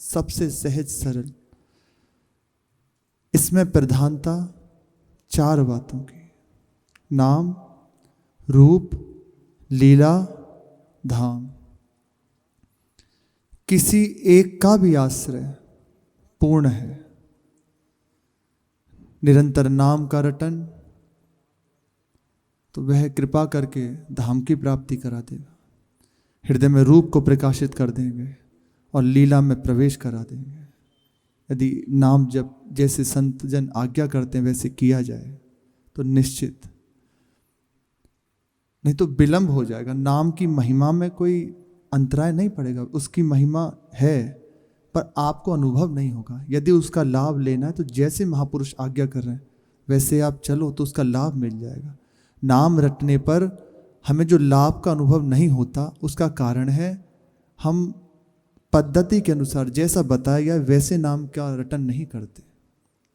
सबसे सहज सरल। इसमें प्रधानता 4 बातों की, नाम, रूप, लीला, धाम। किसी एक का भी आश्रय पूर्ण है। निरंतर नाम का रटन तो वह कृपा करके धाम की प्राप्ति करा देगा, हृदय में रूप को प्रकाशित कर देंगे और लीला में प्रवेश करा देंगे। यदि नाम जब जैसे संत जन आज्ञा करते हैं वैसे किया जाए तो निश्चित, नहीं तो विलंब हो जाएगा। नाम की महिमा में कोई अंतराय नहीं पड़ेगा, उसकी महिमा है पर आपको अनुभव नहीं होगा। यदि उसका लाभ लेना है तो जैसे महापुरुष आज्ञा कर रहे हैं वैसे आप चलो तो उसका लाभ मिल जाएगा। नाम रटने पर हमें जो लाभ का अनुभव नहीं होता उसका कारण है हम पद्धति के अनुसार जैसा बताया गया वैसे नाम का रटन नहीं करते।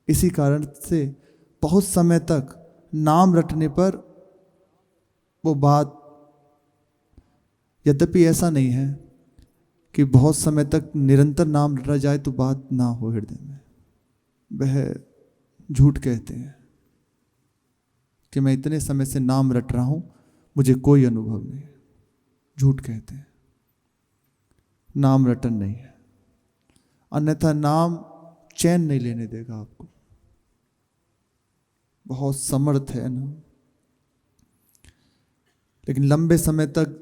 इसी कारण से बहुत समय तक नाम रटने पर वो बात, यद्यपि ऐसा नहीं है कि बहुत समय तक निरंतर नाम रटा जाए तो बात ना हो हृदय में, वह झूठ कहते हैं कि मैं इतने समय से नाम रट रहा हूं मुझे कोई अनुभव नहीं। झूठ कहते हैं, नाम रटन नहीं है। अन्यथा नाम चैन नहीं लेने देगा आपको। बहुत समर्थ है ना, लेकिन लंबे समय तक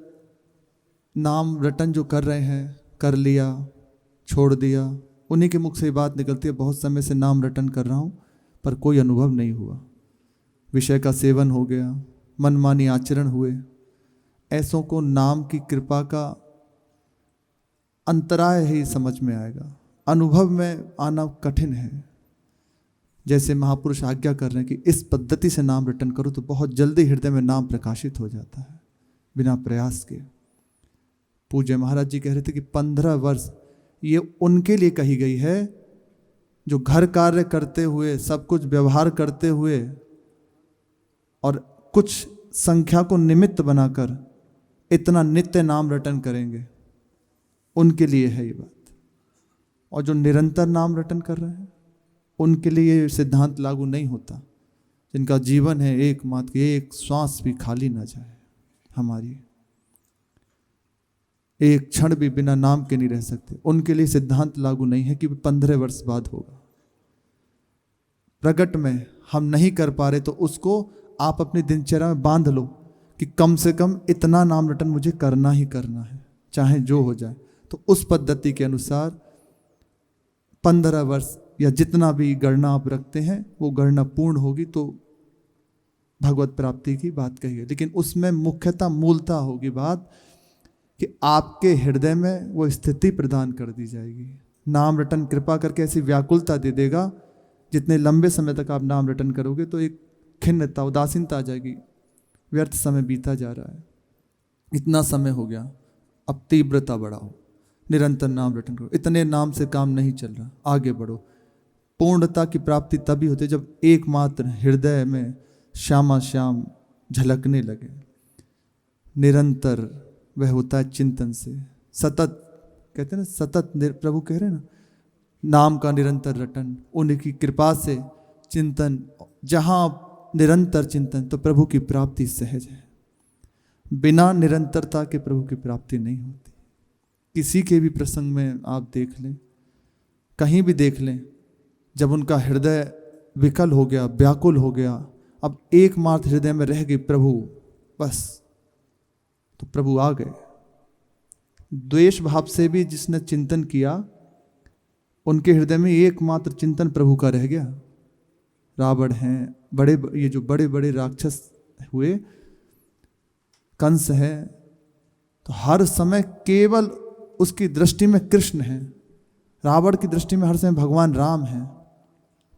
नाम रटन जो कर रहे हैं, कर लिया छोड़ दिया, उन्हीं के मुख से ये बात निकलती है बहुत समय से नाम रटन कर रहा हूं पर कोई अनुभव नहीं हुआ। विषय का सेवन हो गया, मनमानी आचरण हुए। ऐसों को नाम की कृपा का अंतराय ही समझ में आएगा, अनुभव में आना कठिन है। जैसे महापुरुष आज्ञा कर रहे हैं कि इस पद्धति से नाम रटन करो तो बहुत जल्दी हृदय में नाम प्रकाशित हो जाता है बिना प्रयास के। पूज्य महाराज जी कह रहे थे कि 15 वर्ष ये उनके लिए कही गई है जो घर कार्य करते हुए, सब कुछ व्यवहार करते हुए और कुछ संख्या को निमित्त बनाकर इतना नित्य नाम रटन करेंगे, उनके लिए है ये बात। और जो निरंतर नाम रटन कर रहे हैं उनके लिए ये सिद्धांत लागू नहीं होता। जिनका जीवन है एकमात्र, एक श्वास भी खाली ना जाए हमारी, एक क्षण भी बिना नाम के नहीं रह सकते, उनके लिए सिद्धांत लागू नहीं है कि 15 वर्ष बाद होगा। प्रगट में हम नहीं कर पा रहे तो उसको आप अपनी दिनचर्या में बांध लो कि कम से कम इतना नाम रटन मुझे करना ही करना है, चाहे जो हो जाए। तो उस पद्धति के अनुसार 15 वर्ष या जितना भी गणना आप रखते हैं वो गणना पूर्ण होगी तो भगवत प्राप्ति की बात कही है। लेकिन उसमें मुख्यतः मूलता होगी बात कि आपके हृदय में वो स्थिति प्रदान कर दी जाएगी। नाम रटन कृपा करके ऐसी व्याकुलता दे देगा, जितने लंबे समय तक आप नाम रटन करोगे तो एक खिन्नता, उदासीनता आ जाएगी। व्यर्थ समय बीता जा रहा है, इतना समय हो गया, अब तीव्रता बढ़ाओ, निरंतर नाम रटन करो। इतने नाम से काम नहीं चल रहा, आगे बढ़ो। पूर्णता की प्राप्ति तभी होती है जब एकमात्र हृदय में श्यामा श्याम झलकने लगे। निरंतर वह होता है चिंतन से, सतत कहते हैं ना, सतत प्रभु कह रहे हैं ना, नाम का निरंतर रटन, उनकी कृपा से चिंतन। जहां निरंतर चिंतन तो प्रभु की प्राप्ति सहज है। बिना निरंतरता के प्रभु की प्राप्ति नहीं होती। किसी के भी प्रसंग में आप देख लें, कहीं भी देख लें, जब उनका हृदय विकल हो गया, व्याकुल हो गया, अब एकमात्र हृदय में रह गई प्रभु, बस, तो प्रभु आ गए। द्वेष भाव से भी जिसने चिंतन किया उनके हृदय में एकमात्र चिंतन प्रभु का रह गया। रावण हैं, बड़े ये जो बड़े बड़े राक्षस हुए, कंस है, तो हर समय केवल उसकी दृष्टि में कृष्ण है। रावण की दृष्टि में हर समय भगवान राम है।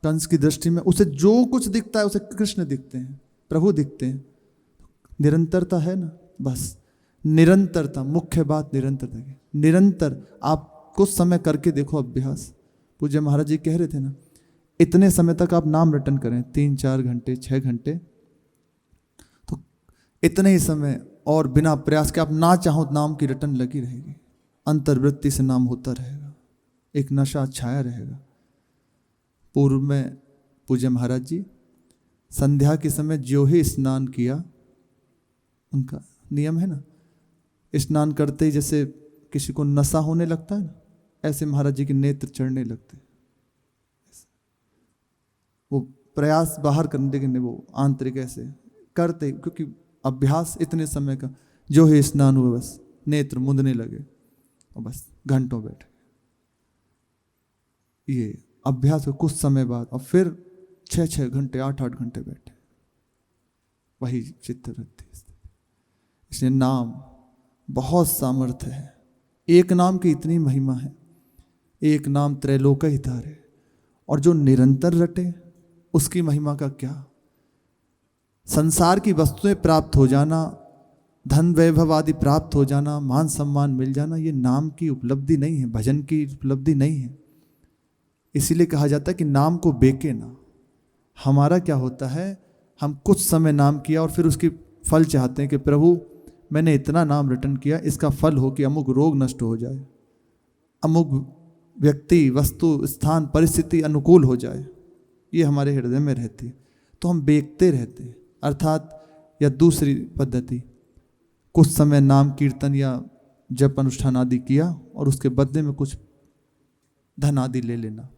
कंस की दृष्टि में उसे जो कुछ दिखता है उसे कृष्ण दिखते हैं, प्रभु दिखते हैं। निरंतरता है ना, बस निरंतरता, मुख्य बात निरंतरता की। निरंतर आप कुछ समय करके देखो अभ्यास। पूज्य महाराज जी कह रहे थे ना, इतने समय तक आप नाम रटन करें, 3-4 घंटे 6 घंटे, तो इतने ही समय और बिना प्रयास के आप ना चाहो नाम की रटन लगी रहेगी, अंतर्वृत्ति से नाम होता रहेगा। एक नशा छाया रहेगा। पूर्व में पूज्य महाराज जी संध्या के समय जो ही स्नान किया, उनका नियम है ना, स्नान करते ही जैसे किसी को नशा होने लगता है ना, ऐसे महाराज जी के नेत्र चढ़ने लगते। वो प्रयास बाहर करने के, वो आंतरिक ऐसे करते, क्योंकि अभ्यास इतने समय का, जो ही स्नान हुआ बस नेत्र मुंदने लगे और बस घंटों बैठे। ये अभ्यास कुछ समय बाद, और फिर 6-6 घंटे 8-8 घंटे बैठे, वही चित्तवृत्ति। इसलिए नाम बहुत सामर्थ्य है। एक नाम की इतनी महिमा है, एक नाम त्रैलोक ही तारे, और जो निरंतर रटे उसकी महिमा का क्या। संसार की वस्तुएं प्राप्त हो जाना, धन वैभव आदि प्राप्त हो जाना, मान सम्मान मिल जाना, ये नाम की उपलब्धि नहीं है, भजन की उपलब्धि नहीं है। इसीलिए कहा जाता है कि नाम को बेके ना। हमारा क्या होता है, हम कुछ समय नाम किया और फिर उसकी फल चाहते हैं कि प्रभु मैंने इतना नाम रटन किया, इसका फल हो कि अमुक रोग नष्ट हो जाए, अमुक व्यक्ति वस्तु स्थान परिस्थिति अनुकूल हो जाए, ये हमारे हृदय में रहती है। तो हम बेकते रहते हैं। अर्थात या दूसरी पद्धति, कुछ समय नाम कीर्तन या जप अनुष्ठान आदि किया और उसके बदले में कुछ धन आदि ले लेना,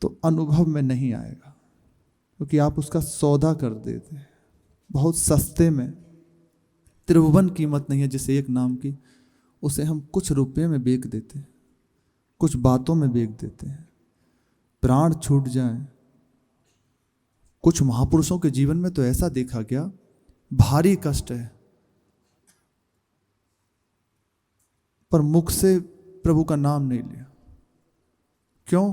तो अनुभव में नहीं आएगा, क्योंकि आप उसका सौदा कर देते हैं बहुत सस्ते में। त्रिभुवन कीमत नहीं है जिसे एक नाम की, उसे हम कुछ रुपये में बेच देते हैं, कुछ बातों में बेच देते हैं। प्राण छूट जाए। कुछ महापुरुषों के जीवन में तो ऐसा देखा गया, भारी कष्ट है पर मुख से प्रभु का नाम नहीं लिया। क्यों?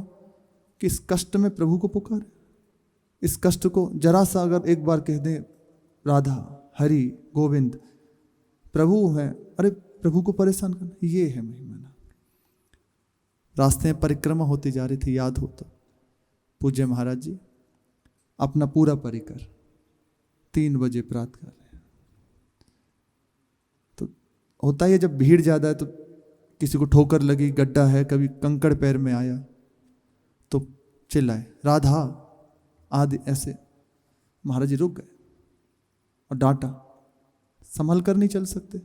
कि इस कष्ट में प्रभु को पुकारे। इस कष्ट को जरा सा अगर एक बार कह दें राधा हरि गोविंद प्रभु हैं, अरे प्रभु को परेशान करना, ये है महिमा। रास्ते में परिक्रमा होती जा रही थी, याद हो तो पूज्य महाराज जी अपना पूरा परिकर 3 बजे प्रातः कर रहे हैं। तो होता ही है जब भीड़ ज्यादा है तो किसी को ठोकर लगी, गड्ढा है, कभी कंकड़ पैर में आया तो चिल्लाए राधा आदि, ऐसे महाराज जी रुक गए और डांटा, संभल कर नहीं चल सकते।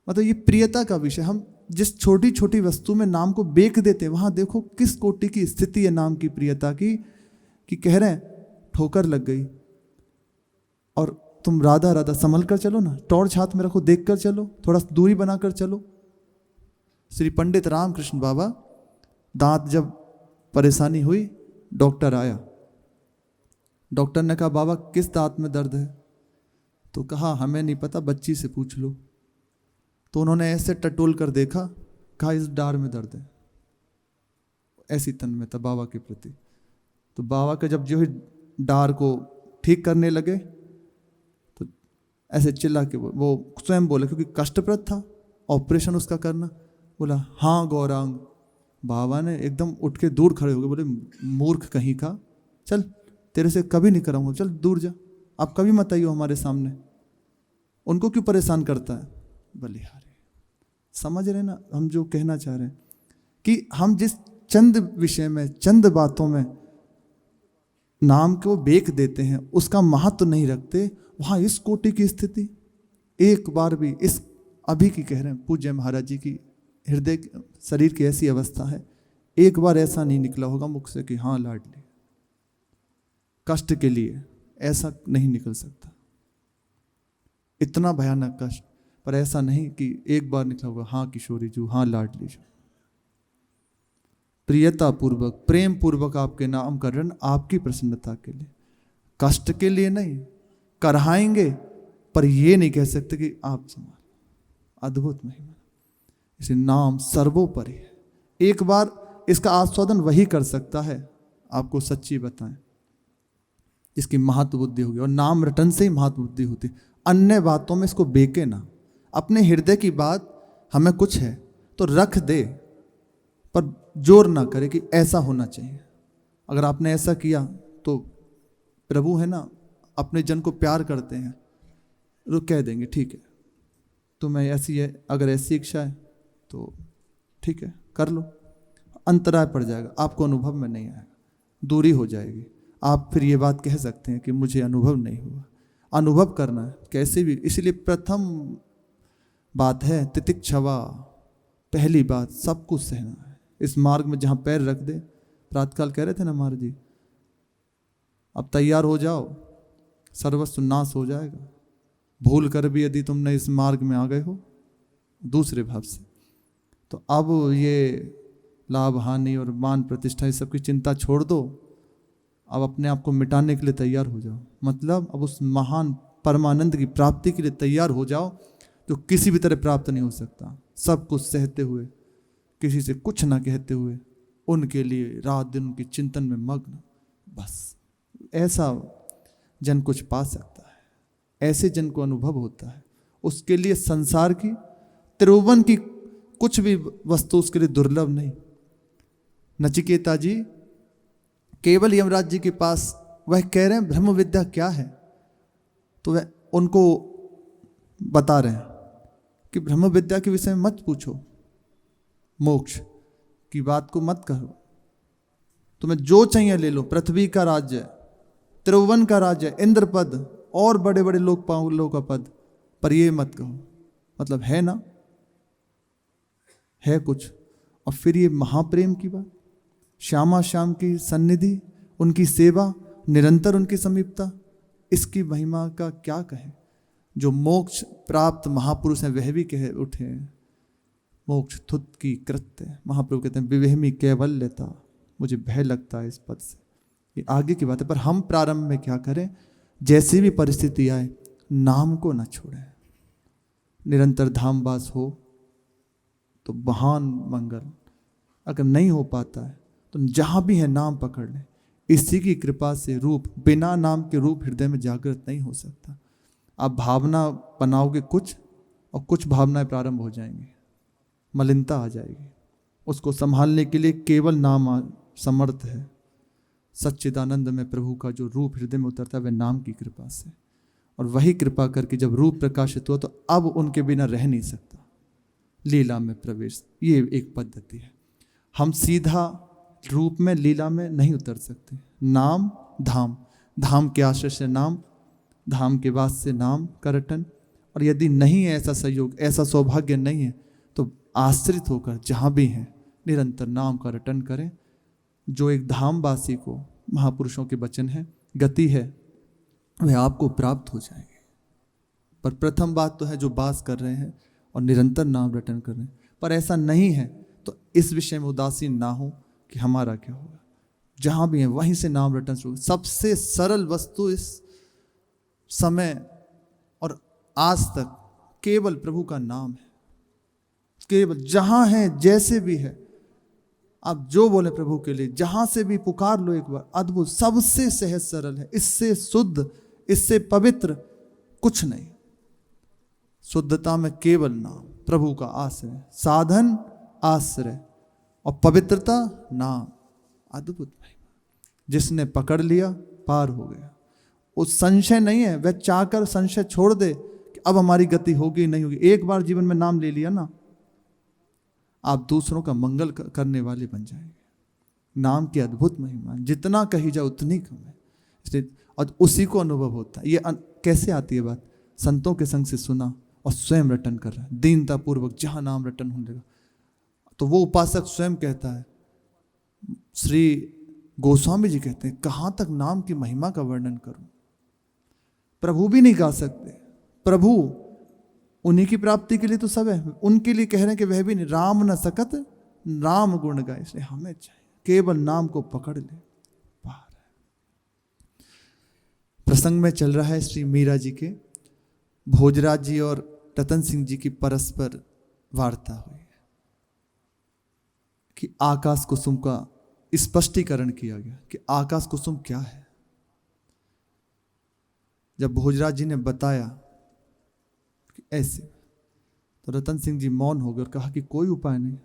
मतलब ये प्रियता का विषय। हम जिस छोटी छोटी वस्तु में नाम को बेच देते हैं, वहां देखो किस कोटि की स्थिति है नाम की प्रियता की, कि कह रहे हैं ठोकर लग गई और तुम राधा राधा, संभल कर चलो ना, टॉर्च हाथ में रखो, देख कर चलो, थोड़ा दूरी बनाकर चलो। श्री पंडित रामकृष्ण बाबा, दांत जब परेशानी हुई, डॉक्टर आया, डॉक्टर ने कहा बाबा किस दांत में दर्द है? तो कहा हमें नहीं पता, बच्ची से पूछ लो। तो उन्होंने ऐसे टटोल कर देखा, कहा इस डार में दर्द है। ऐसी तन्मयता बाबा के प्रति। तो बाबा के जब जो ही डार को ठीक करने लगे तो ऐसे चिल्ला के वो स्वयं बोले, क्योंकि कष्टप्रद था ऑपरेशन उसका करना, बोला हाँ गौरांग। बाबा ने एकदम उठ के दूर खड़े हो गए, बोले मूर्ख कहीं का, चल तेरे से कभी नहीं कराऊंगा, चल दूर जा, आप कभी मत आइयो हमारे सामने। उनको क्यों परेशान करता है? बलिहारी। समझ रहे ना हम जो कहना चाह रहे हैं, कि हम जिस चंद विषय में, चंद बातों में नाम को बेच देते हैं, उसका महत्व नहीं रखते, वहां इस कोटि की स्थिति एक बार भी, इस अभी की कह रहे हैं पूज्य महाराज जी की हृदय शरीर की ऐसी अवस्था है, एक बार ऐसा नहीं निकला होगा मुख से कि हाँ लाडली। कष्ट के लिए ऐसा नहीं निकल सकता, इतना भयानक कष्ट, पर ऐसा नहीं कि एक बार निकला होगा हाँ किशोरी जू, हाँ लाडली जू। प्रियता पूर्वक, प्रेम पूर्वक आपके नाम का रण आपकी प्रसन्नता के लिए, कष्ट के लिए नहीं। कराएंगे पर ये नहीं कह सकते कि आप संभाल। अद्भुत महिमा। इसे नाम सर्वोपरि है। एक बार इसका आस्वादन वही कर सकता है, आपको सच्ची बताएं, इसकी महत्व बुद्धि होगी, और नाम रटन से ही महत्व बुद्धि होती। अन्य बातों में इसको बेके ना। अपने हृदय की बात हमें कुछ है तो रख दे, पर जोर ना करे कि ऐसा होना चाहिए। अगर आपने ऐसा किया तो प्रभु है ना, अपने जन को प्यार करते हैं, वो कह देंगे ठीक है तुम्हें ऐसी है, अगर ऐसी इच्छा है तो ठीक है कर लो, अंतराय पड़ जाएगा, आपको अनुभव में नहीं आएगा, दूरी हो जाएगी। आप फिर ये बात कह सकते हैं कि मुझे अनुभव नहीं हुआ। अनुभव करना है कैसे भी, इसलिए प्रथम बात है तितिक्षवा। पहली बात सब कुछ सहना है। इस मार्ग में जहाँ पैर रख दे, प्रातःकाल कह रहे थे ना महाराज जी, अब तैयार हो जाओ, सर्वस्व नाश हो जाएगा। भूल कर भी यदि तुमने इस मार्ग में आ गए हो दूसरे भाव से, तो अब ये लाभ हानि और मान प्रतिष्ठा इस सब की चिंता छोड़ दो। अब अपने आप को मिटाने के लिए तैयार हो जाओ, मतलब अब उस महान परमानंद की प्राप्ति के लिए तैयार हो जाओ जो किसी भी तरह प्राप्त नहीं हो सकता। सब कुछ सहते हुए, किसी से कुछ ना कहते हुए, उनके लिए रात दिन उनके चिंतन में मग्न, बस ऐसा जन कुछ पा सकता है। ऐसे जन को अनुभव होता है। उसके लिए संसार की त्रिभुवन की कुछ भी वस्तु उसके लिए दुर्लभ नहीं। नचिकेता जी केवल यमराज जी के पास वह कह रहे हैं ब्रह्म विद्या क्या है, तो वह उनको बता रहे हैं कि ब्रह्म विद्या के विषय में मत पूछो, मोक्ष की बात को मत करो, तुम्हें जो चाहिए ले लो, पृथ्वी का राज्य, त्रिभुवन का राज्य, इंद्र पद और बड़े बड़े लोकपालों का पद, पर ये मत कहो। मतलब है ना, है कुछ। और फिर ये महाप्रेम की बात, श्यामा श्याम की सन्निधि, उनकी सेवा, निरंतर उनकी समीपता, इसकी महिमा का क्या कहें। जो मोक्ष प्राप्त महापुरुष हैं वह भी कह उठे, मोक्ष थुत की कृत्य। महाप्रभु कहते हैं विवेहमी कैवल्यता, मुझे भय लगता है इस पद से। ये आगे की बात है, पर हम प्रारंभ में क्या करें, जैसी भी परिस्थिति आए नाम को न छोड़ें। निरंतर धामवास हो तो महान मंगल, अगर नहीं हो पाता है तो जहाँ भी है नाम पकड़ लें। इसी की कृपा से रूप, बिना नाम के रूप हृदय में जागृत नहीं हो सकता। आप भावना बनाओगे कुछ, और कुछ भावनाएं प्रारंभ हो जाएंगी, मलिनता आ जाएगी। उसको संभालने के लिए केवल नाम समर्थ है। सच्चिदानंद में प्रभु का जो रूप हृदय में उतरता है वह नाम की कृपा से, और वही कृपा करके जब रूप प्रकाशित हुआ तो अब उनके बिना रह नहीं सकता। लीला में प्रवेश, ये एक पद्धति है। हम सीधा रूप में लीला में नहीं उतर सकते। नाम धाम, धाम के आश्रय से नाम, धाम के वास से नाम का रटन। और यदि नहीं है ऐसा संयोग, ऐसा सौभाग्य नहीं है, तो आश्रित होकर जहाँ भी हैं निरंतर नाम का रटन करें। जो एक धामवासी को, महापुरुषों के वचन है, गति है, वह आपको प्राप्त हो जाएगी। पर प्रथम बात तो है जो वास कर रहे हैं और निरंतर नाम रटन कर रहे हैं। पर ऐसा नहीं है तो इस विषय में उदासीन ना हो कि हमारा क्या होगा। जहाँ भी है वहीं से नाम रटन शुरू। सबसे सरल वस्तु इस समय और आज तक केवल प्रभु का नाम है। केवल जहाँ है, जैसे भी है, आप जो बोले प्रभु के लिए, जहाँ से भी पुकार लो एक बार। अद्भुत, सबसे सहज सरल है। इससे शुद्ध, इससे पवित्र कुछ नहीं। शुद्धता में केवल नाम, प्रभु का आश्रय, साधन आश्रय, और पवित्रता नाम। अद्भुत महिमा, जिसने पकड़ लिया पार हो गया। उस संशय नहीं है, वह चाहकर संशय छोड़ दे कि अब हमारी गति होगी नहीं होगी। एक बार जीवन में नाम ले लिया ना, आप दूसरों का मंगल करने वाले बन जाएंगे। नाम की अद्भुत महिमा, जितना कही जाए उतनी कम है। इसलिए और उसी को अनुभव होता है। ये कैसे आती है बात, संतों के संग से सुना और स्वयं रटन कर रहा है दीनता पूर्वक। जहाँ नाम रटन होने लगा तो वो उपासक स्वयं कहता है, श्री गोस्वामी जी कहते हैं, कहाँ तक नाम की महिमा का वर्णन करूं। प्रभु भी नहीं गा सकते। प्रभु उन्हीं की प्राप्ति के लिए तो सब है, उनके लिए कह रहे हैं कि वह भी नहीं। राम न सकत राम गुण गाए, इसलिए हमें चाहिए केवल नाम को पकड़ ले, पार है। प्रसंग में चल रहा है श्री मीरा जी के भोजराज जी और रतन सिंह जी की परस्पर वार्ता हुई कि आकाश कुसुम का स्पष्टीकरण किया गया कि आकाश कुसुम क्या है। जब भोजराज जी ने बताया कि ऐसे, तो रतन सिंह जी मौन हो गए और कहा कि कोई उपाय नहीं।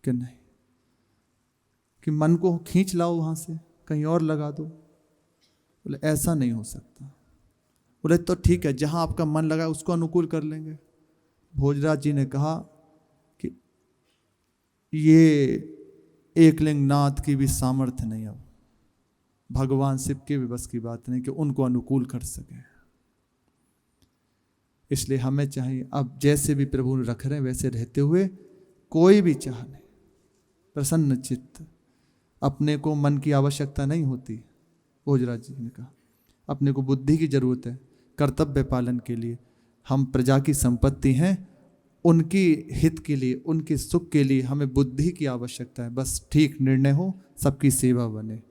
कि नहीं, कि मन को खींच लाओ वहां से, कहीं और लगा दो। बोले ऐसा नहीं हो सकता। बोले तो ठीक है, जहां आपका मन लगा उसको अनुकूल कर लेंगे। भोजराज जी ने कहा कि ये एकलिंग नाथ की भी सामर्थ्य नहीं, अब भगवान शिव के भी बस की बात नहीं कि उनको अनुकूल कर सके। इसलिए हमें चाहिए अब जैसे भी प्रभु रख रहे हैं वैसे रहते हुए कोई भी चाह नहीं, प्रसन्न चित्त। अपने को मन की आवश्यकता नहीं होती। भोजराज जी ने कहा अपने को बुद्धि की जरूरत है कर्तव्य पालन के लिए। हम प्रजा की संपत्ति हैं, उनकी हित के लिए, उनके सुख के लिए हमें बुद्धि की आवश्यकता है। बस ठीक निर्णय हो, सबकी सेवा बने।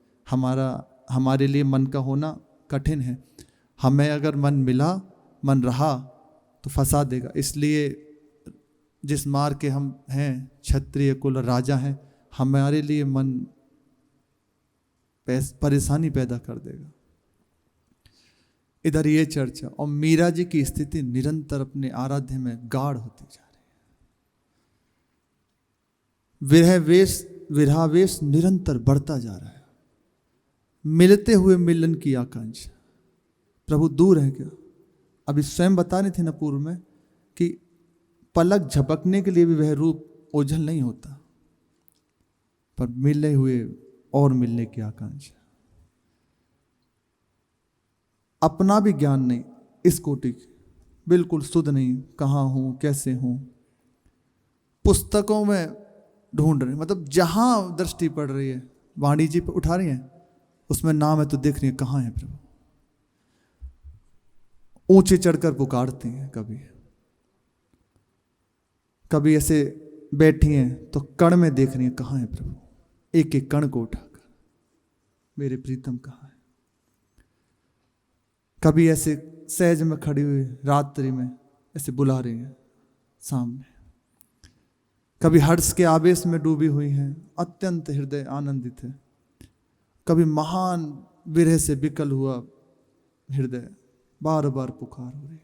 हमारे लिए मन का होना कठिन है। हमें अगर मन मिला, मन रहा तो फंसा देगा। इसलिए जिस मार्ग के हम हैं, क्षत्रिय कुल राजा हैं, हमारे लिए मन परेशानी पैदा कर देगा। इधर ये चर्चा, और मीरा जी की स्थिति निरंतर अपने आराध्य में गाढ़ होती जा रही है। विरहावेश निरंतर बढ़ता जा रहा है। मिलते हुए मिलन की आकांक्षा। प्रभु दूर है क्या? अभी स्वयं बता रही थी न पूर्व में कि पलक झपकने के लिए भी वह रूप ओझल नहीं होता, पर मिले हुए और मिलने की आकांक्षा। अपना भी ज्ञान नहीं, इस कोटि की बिल्कुल सुध नहीं, कहाँ हूं कैसे हूं। पुस्तकों में ढूंढ रहे, मतलब जहां दृष्टि पड़ रही है वाणी जी पे उठा रही है, उसमें नाम है तो देख रही है कहाँ है प्रभु। ऊंचे चढ़कर पुकारती हैं, कभी ऐसे बैठी हैं तो कण में देख रही है कहाँ है प्रभु। एक एक कण को उठाकर मेरे प्रीतम कहाँ है। कभी ऐसे सहज में खड़ी हुई रात्रि में ऐसे बुला रही है सामने। कभी हर्ष के आवेश में डूबी हुई हैं, अत्यंत हृदय आनंदित है। कभी महान विरह से विकल हुआ हृदय बार बार पुकार हो रही है।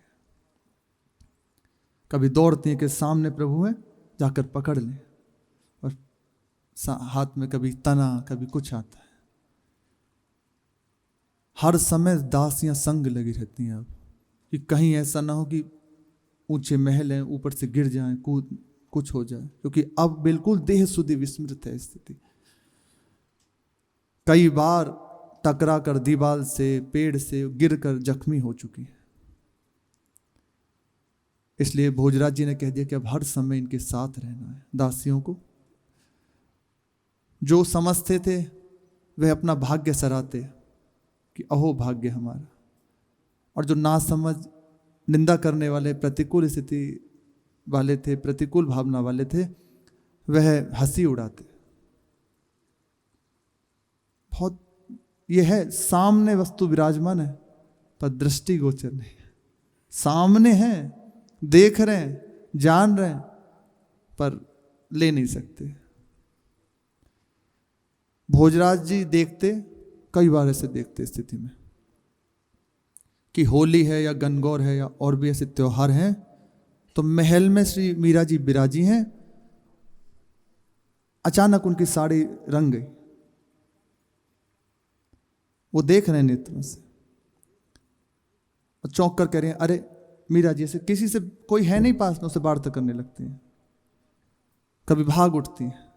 कभी दौड़ती है कि सामने प्रभु है, जाकर पकड़ लें, और हाथ में कभी तना कभी कुछ आता है। हर समय दासियां संग लगी रहती हैं अब, कि कहीं ऐसा ना हो कि ऊंचे महल हैं ऊपर से गिर जाएं, कुछ हो जाए, क्योंकि अब बिल्कुल देह सुधि विस्मृत है स्थिति। कई बार टकरा कर दीवार से, पेड़ से गिरकर जख्मी हो चुकी है। इसलिए भोजराज जी ने कह दिया कि अब हर समय इनके साथ रहना है। दासियों को जो समझते थे वह अपना भाग्य सराहते कि अहो भाग्य हमारा, और जो ना समझ निंदा करने वाले, प्रतिकूल स्थिति वाले थे, प्रतिकूल भावना वाले थे, वह हंसी उड़ाते। बहुत यह है, सामने वस्तु विराजमान है पर दृष्टि गोचर नहीं है। सामने है, देख रहे हैं, जान रहे हैं, पर ले नहीं सकते। भोजराज जी देखते, कई बार ऐसे देखते स्थिति में कि होली है या गणगौर है या और भी ऐसे त्योहार हैं, तो महल में श्री मीरा जी विराजी हैं, अचानक उनकी साड़ी रंग गई। वो देख रहे हैं नेत्रों से और चौंक कर कह रहे हैं, अरे मीरा जी, ऐसे किसी से कोई है नहीं पास में, उससे वार्ता करने लगती हैं। कभी भाग उठती हैं,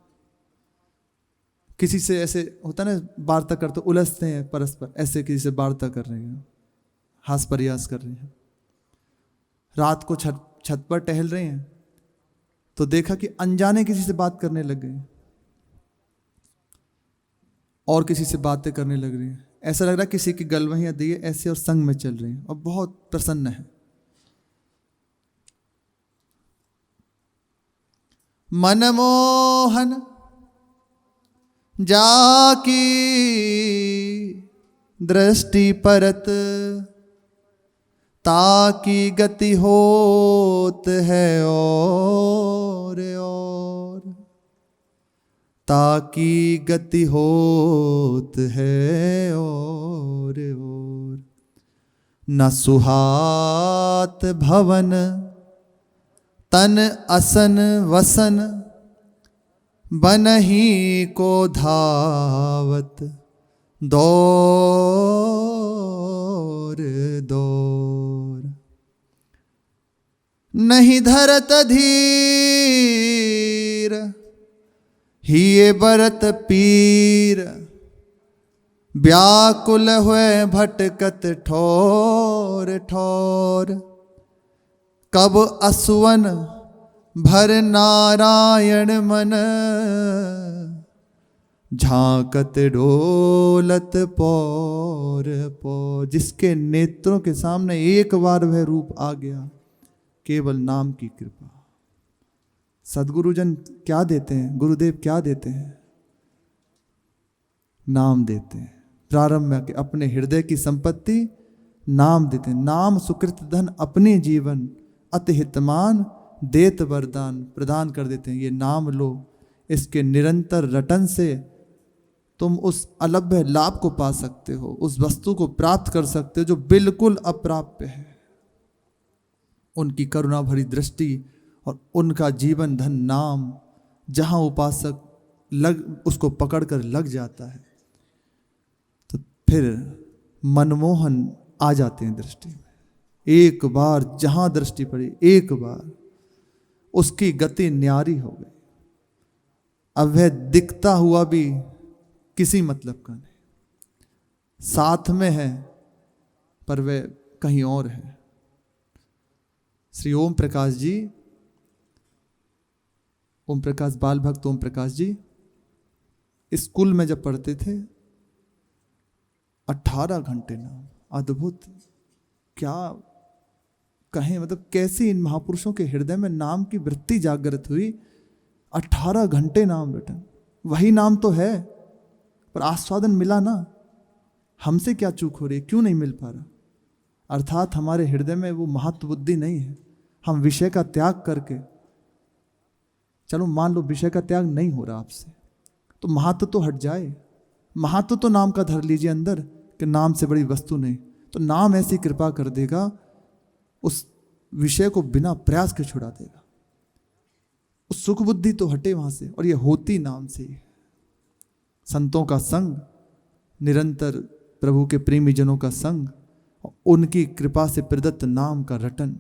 किसी से ऐसे होता ना वार्ता करते उलझते हैं परस्पर, ऐसे किसी से वार्ता कर रही हैं, हास प्रयास कर रही हैं। रात को छत पर टहल रहे हैं तो देखा कि अनजाने किसी से बात करने लग गए, और किसी से बातें करने लग रही हैं। ऐसा लग रहा है किसी की गलवहियां दिए ऐसे और संग में चल रही हैं, और बहुत प्रसन्न है। मनमोहन जाकी दृष्टि परत, ताकि गति होत है और ताकि गति होत है और न सुहात भवन तन असन वसन, बनही को धावत दौर दौर। नहीं धरत धीर हिये बरत पीर, व्याकुल हुए भटकत ठोर ठोर। कब असुवन भर नारायण मन, झांकत डोलत पौर पौर। जिसके नेत्रों के सामने एक बार वह रूप आ गया, केवल नाम की कृपा। सदगुरुजन क्या देते हैं, गुरुदेव क्या देते हैं? नाम देते हैं। प्रारंभ में अपने हृदय की संपत्ति नाम देते हैं। नाम सुकृत धन अपने जीवन, अति हितमान देत वरदान। प्रदान कर देते हैं, ये नाम लो। इसके निरंतर रटन से तुम उस अलभ्य लाभ को पा सकते हो, उस वस्तु को प्राप्त कर सकते हो जो बिल्कुल अप्राप्य है। उनकी करुणा भरी दृष्टि और उनका जीवन धन नाम, जहां उपासक उसको पकड़कर लग जाता है तो फिर मनमोहन आ जाते हैं दृष्टि में। एक बार जहां दृष्टि पड़ी, एक बार उसकी गति न्यारी हो गई। अब वह दिखता हुआ भी किसी मतलब का नहीं, साथ में है पर वह कहीं और है। श्री ओम प्रकाश जी, ओम प्रकाश बाल भक्त ओम प्रकाश जी स्कूल में जब पढ़ते थे 18 घंटे नाम, अद्भुत। क्या कहें, मतलब कैसी इन महापुरुषों के हृदय में नाम की वृत्ति जागृत हुई। 18 घंटे नाम रटन, वही नाम तो है पर आस्वादन मिला ना। हमसे क्या चूक हो रही है, क्यों नहीं मिल पा रहा? अर्थात हमारे हृदय में वो महत्व बुद्धि नहीं है। हम विषय का त्याग करके, चलो मान लो विषय का त्याग नहीं हो रहा आपसे, तो महत्व तो हट जाए। महत्व तो नाम का धर लीजिए अंदर कि नाम से बड़ी वस्तु नहीं। तो नाम ऐसी कृपा कर देगा, उस विषय को बिना प्रयास के छुड़ा देगा। उस सुख बुद्धि तो हटे वहां से, और ये होती नाम से ही। संतों का संग, निरंतर प्रभु के प्रेमी जनों का संग, उनकी कृपा से प्रदत्त नाम का रटन,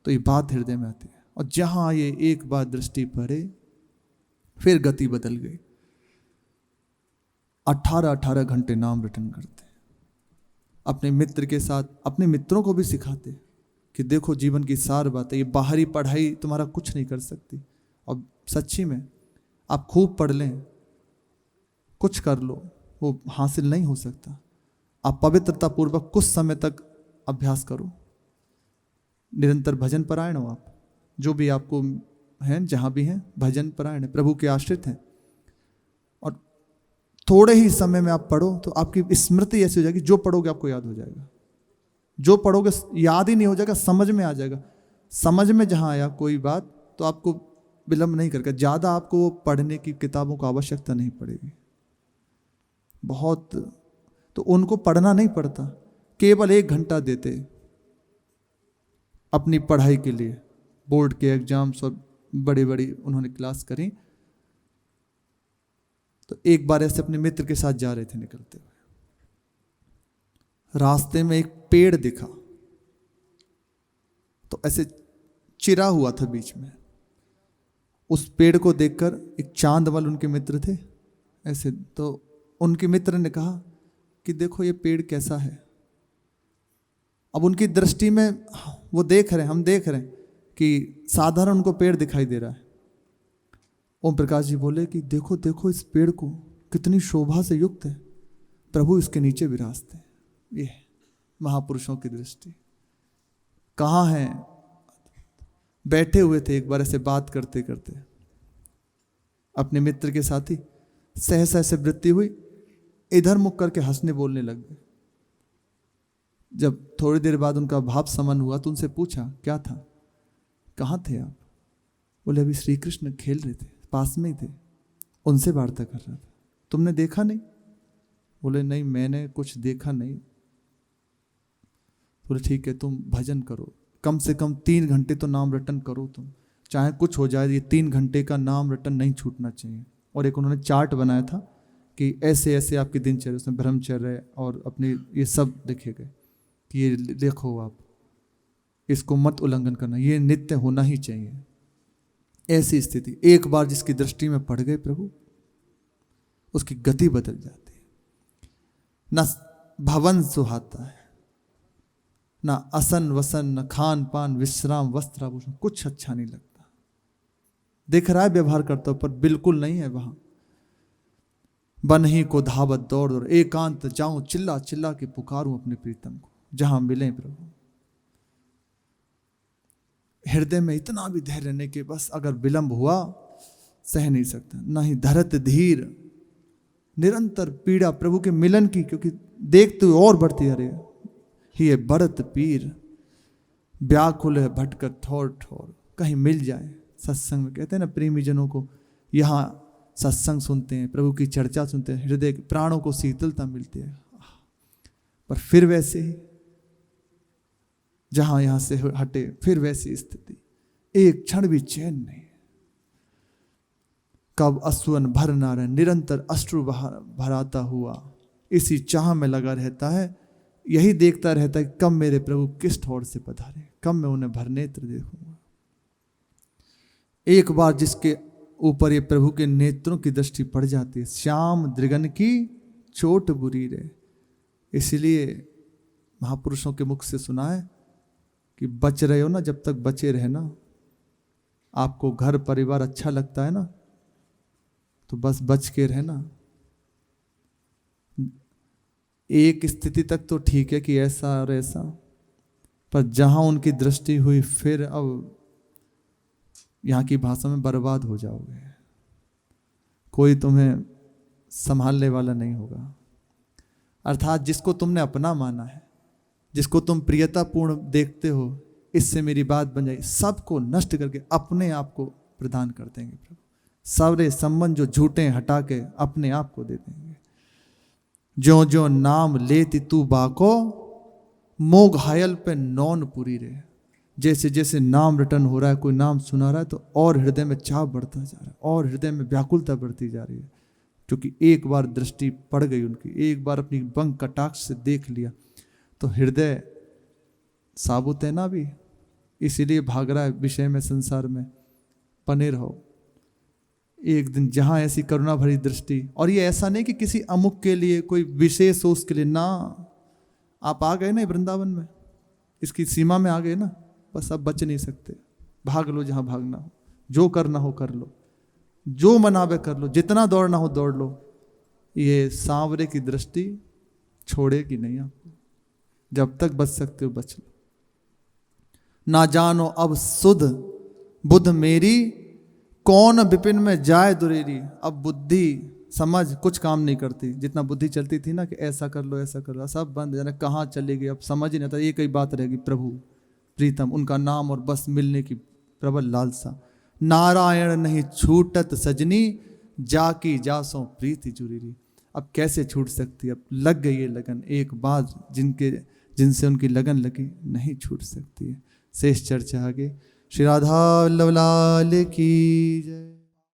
तो ये बात हृदय में आती है। और जहां ये एक बार दृष्टि पड़े, फिर गति बदल गई। 18 घंटे नाम रटन करते, अपने मित्र के साथ, अपने मित्रों को भी सिखाते कि देखो जीवन की सार बात है, ये बाहरी पढ़ाई तुम्हारा कुछ नहीं कर सकती। और सच्ची में आप खूब पढ़ लें, कुछ कर लो, वो हासिल नहीं हो सकता। आप पवित्रता पूर्वक कुछ समय तक अभ्यास करो, निरंतर भजन परायण हो आप, जो भी आपको हैं, जहां भी हैं भजन परायण है, प्रभु के आश्रित हैं। और थोड़े ही समय में आप पढ़ो तो आपकी स्मृति ऐसी हो जाएगी, जो पढ़ोगे आपको याद हो जाएगा। जो पढ़ोगे याद ही नहीं हो जाएगा, समझ में आ जाएगा। समझ में जहां आया कोई बात तो आपको विलंब नहीं करके, ज्यादा आपको पढ़ने की किताबों को आवश्यकता नहीं पड़ेगी। बहुत तो उनको पढ़ना नहीं पड़ता, केवल 1 घंटा देते अपनी पढ़ाई के लिए। बोर्ड के एग्जाम्स और बड़ी बड़ी उन्होंने क्लास करी, तो एक बार ऐसे अपने मित्र के साथ जा रहे थे निकलते हुए, रास्ते में एक पेड़ दिखा, तो ऐसे चिरा हुआ था बीच में। उस पेड़ को देखकर एक चांदवल उनके मित्र थे ऐसे, तो उनके मित्र ने कहा कि देखो ये पेड़ कैसा है। अब उनकी दृष्टि में वो देख रहे हैं, हम देख रहे हैं कि साधारण उनको पेड़ दिखाई दे रहा है। ओम प्रकाश जी बोले कि देखो देखो इस पेड़ को, कितनी शोभा से युक्त है, प्रभु इसके नीचे विराजते हैं। ये महापुरुषों की दृष्टि कहाँ है। बैठे हुए थे एक बार ऐसे बात करते करते, अपने मित्र के साथी सहसा ऐसे वृत्ति हुई, इधर मुख करके हंसने बोलने लग गए। जब थोड़ी देर बाद उनका भाव समन हुआ तो उनसे पूछा क्या था, कहाँ थे आप? बोले अभी श्री कृष्ण खेल रहे थे, पास में ही थे, उनसे वार्ता कर रहा था। तुमने देखा नहीं? बोले नहीं मैंने कुछ देखा नहीं। बोले ठीक है तुम भजन करो, कम से कम 3 घंटे तो नाम रटन करो तुम, चाहे कुछ हो जाए, ये 3 घंटे का नाम रटन नहीं छूटना चाहिए। और एक उन्होंने चार्ट बनाया था कि ऐसे ऐसे आपकी दिनचर्या, उसमें ब्रह्मचर्य और अपने ये सब लिखे गए कि ये देखो आप इसको मत उल्लंघन करना, ये नित्य होना ही चाहिए। ऐसी स्थिति एक बार जिसकी दृष्टि में पड़ गए प्रभु, उसकी गति बदल जाती है। न भवन सुहाता है, ना असन वसन, न खान पान विश्राम वस्त्र आभूषण, कुछ अच्छा नहीं लगता। दिख रहा है व्यवहार करता हूं, पर बिल्कुल नहीं है वहां। बन ही को धावत दौड़ दौड़, एकांत जाऊं चिल्ला चिल्ला के पुकारूं अपने प्रीतम को, जहां मिले प्रभु। हृदय में इतना भी धैर्य रहने के बस अगर विलंब हुआ सह नहीं सकता। ना ही धरत धीर, निरंतर पीड़ा प्रभु के मिलन की, क्योंकि देखते हुए और बढ़ती अरे ही है बढ़त पीर, व्याकुल है भटकर ठोर ठोर, कहीं मिल जाए सत्संग में। कहते हैं ना प्रेमी जनों को यहाँ सत्संग सुनते हैं, प्रभु की चर्चा सुनते हैं, हृदय प्राणों को शीतलता मिलती है। पर फिर वैसे ही जहां यहां से हटे फिर वैसी स्थिति, एक क्षण भी चैन नहीं। कब असुवन भर ना रहे, निरंतर अश्रु भराता हुआ इसी चाह में लगा रहता है। यही देखता रहता है कि कब मेरे प्रभु किस ठोर से पधारे, कब मैं उन्हें भरनेत्र देखूंगा। एक बार जिसके ऊपर ये प्रभु के नेत्रों की दृष्टि पड़ जाती है, श्याम दृगन की चोट बुरी रे। इसलिए महापुरुषों के मुख से सुना है कि बच रहे हो ना, जब तक बचे रहना। आपको घर परिवार अच्छा लगता है ना, तो बस बच के रहना। एक स्थिति तक तो ठीक है कि ऐसा और ऐसा, पर जहां उनकी दृष्टि हुई फिर अब यहां की भाषा में बर्बाद हो जाओगे। कोई तुम्हें संभालने वाला नहीं होगा। अर्थात जिसको तुमने अपना माना है, जिसको तुम प्रियतापूर्ण देखते हो, इससे मेरी बात बन जाए, सबको नष्ट करके अपने आप को प्रदान कर देंगे प्रभु। सारे संबंध जो झूठे हटा के अपने आप को दे देंगे। जो जो नाम लेती तू बाको, मोह घायल पे नौन पूरी रे। जैसे जैसे नाम रटन हो रहा है, कोई नाम सुना रहा है, तो और हृदय में चाव बढ़ता जा रहा है, और हृदय में व्याकुलता बढ़ती जा रही है। क्योंकि एक बार दृष्टि पड़ गई उनकी, एक बार अपनी बंक कटाक्ष से देख लिया, तो हृदय साबुत है ना भी, इसीलिए भाग रहा है विषय में, संसार में। पने रहो। एक दिन जहां ऐसी करुणा भरी दृष्टि, और ये ऐसा नहीं कि किसी अमुक के लिए, कोई विशेष हो उसके लिए ना। आप आ गए ना वृंदावन में, इसकी सीमा में आ गए ना, बस अब बच नहीं सकते। भाग लो जहां भागना हो, जो करना हो कर लो, जो मनावे कर लो, जितना दौड़ना हो दौड़ लो। ये सांवरे की दृष्टि छोड़ेगी नहीं आपको। जब तक बच सकते हो बच लो। ना जानो अब सुध बुध मेरी, कौन विपिन में जाए दुरेरी। अब बुद्धि समझ कुछ काम नहीं करती। जितना बुद्धि चलती थी ना कि ऐसा कर लो ऐसा कर लो, सब बंद। जाने कहाँ चली गई, अब समझ ही नहीं आता। एक ही बात रहेगी, प्रभु प्रीतम, उनका नाम और बस मिलने की प्रबल लालसा। नारायण नहीं छूटत सजनी, जाकी जासों प्रीति जुरीरी। अब कैसे छूट सकती, अब लग गई है लगन। एक बार जिनसे उनकी लगन लगी, नहीं छूट सकती है। शेष चर्चा आगे। श्री राधा वल्लभ लाल की जय।